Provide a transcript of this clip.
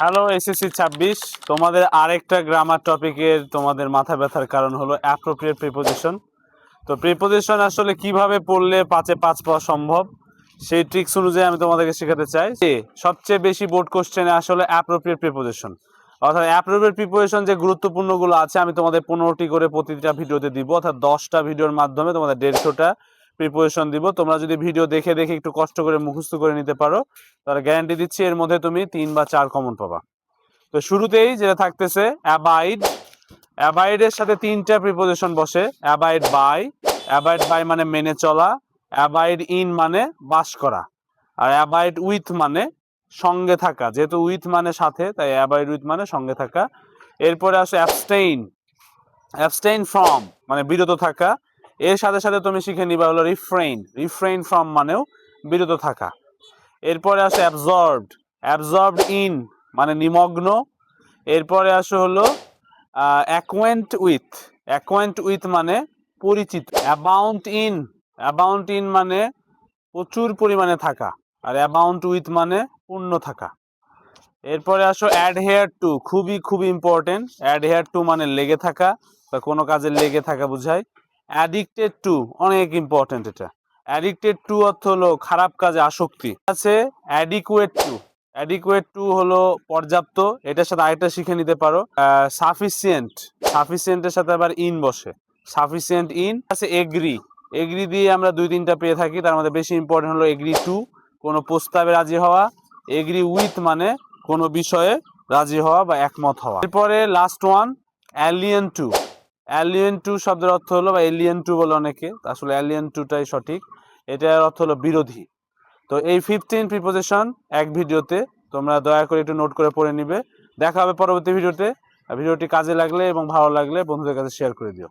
Hello SSC 26, তোমাদের আরেকটা grammar টপিকের তোমাদের মাথা ব্যথার কারণ হলো অ্যাপ্রোপ্রিয়েট প্রিপোজিশন। তো প্রিপোজিশন আসলে কিভাবে পড়লে 5-এ 5 পাওয়া সম্ভব সেই ট্রিক্স অনুযায়ী আমি তোমাদেরকে শেখাতে চাই যে সবচেয়ে বেশি বোর্ড কোশ্চেনে আসলে অ্যাপ্রোপ্রিয়েট প্রিপোজিশন, অর্থাৎ অ্যাপ্রোপ্রিয়েট প্রিপোজিশন যে গুরুত্বপূর্ণগুলো আছে আমি তোমাদের 15টি করে প্রতিটা ভিডিওতে দিব, অর্থাৎ 10টা ভিডিওর মাধ্যমে তোমাদের 150টা প্রিপোজিশন দিব। তোমরা যদি ভিডিও দেখে দেখে একটু কষ্ট করে মুখস্থ করে নিতে পারো তাহলে গ্যারান্টি দিচ্ছি এর মধ্যে তুমি 3 বা 4 কমন পাবা। তো শুরুতেই যেটা থাকতেছে অ্যাবাইড। অ্যাবাইডের সাথে 3টা প্রিপোজিশন বসে। অ্যাবাইড বাই মানে মেনে চলা, অ্যাবাইড ইন মানে বাস করা, আর অ্যাবাইড উইথ মানে সঙ্গে থাকা। যেহেতু উইথ মানে সাথে, তাই অ্যাবাইড উইথ মানে সঙ্গে থাকা। এরপরে আসে অ্যাবস্টেইন। অ্যাবস্টেইন ফ্রম মানে বিরত থাকা। এর সাথে সাথে তুমি শিখে নিবা হলো রিফ্রেইন। রিফ্রেইন ফ্রম মানেও বিরত থাকা। এরপরে আসে অ্যাবজর্বড। অ্যাবজর্বড ইন মানে নিমগ্ন। এরপরে আসে হলো অ্যাকোয়েন্ট উইথ। অ্যাকোয়েন্ট উইথ মানে পরিচিত। Abound in. অ্যাবাউন্ড ইন মানে প্রচুর পরিমাণে থাকা, আর অ্যাবাউন্ড উইথ মানে পূর্ণ থাকা। এরপরে আসো অ্যাডহেয়ার টু, খুবই খুবই ইম্পর্টেন্ট। অ্যাডহেয়ার টু মানে লেগে থাকা বা কোনো কাজে লেগে থাকা বোঝায়। অ্যাডিক্টেড টু অনেক ইম্পর্টেন্ট, এটা অ্যাডিক্টেড টু অর্থ হলো খারাপ কাজে আসক্তি। আছে অ্যাডিকুয়েট টু। অ্যাডিকুয়েট টু হলো পর্যাপ্ত। এটার সাথে আরেকটা শিখে নিতে পারো সাফিসিয়েন্ট। সাফিসিয়েন্টের সাথে আবার ইন বসে, সাফিসিয়েন্ট ইন। আছে এগ্রি। এগ্রি দিয়ে আমরা 2-3টা পেয়ে থাকি, তার মধ্যে বেশি ইম্পর্টেন্ট হলো এগ্রি টু কোনো প্রস্তাবে রাজি হওয়া। এগ্রি উইথ মানে কোনো বিষয়ে রাজি হওয়া বা একমত হওয়া। এরপরে last one alien to. Alien to শব্দের অর্থ হলো, বা এলিয়েন টু বলে অনেকে, আসলে অ্যালিয়েন টুটাই সঠিক। এটার অর্থ হলো বিরোধী। তো এই 15 প্রিপোজিশন এক ভিডিওতে, তোমরা দয়া করে একটু নোট করে পড়ে নিবে। দেখা হবে পরবর্তী ভিডিওতে। ভিডিওটি কাজে লাগলে এবং ভালো লাগলে বন্ধুদের কাছে শেয়ার করে দিও।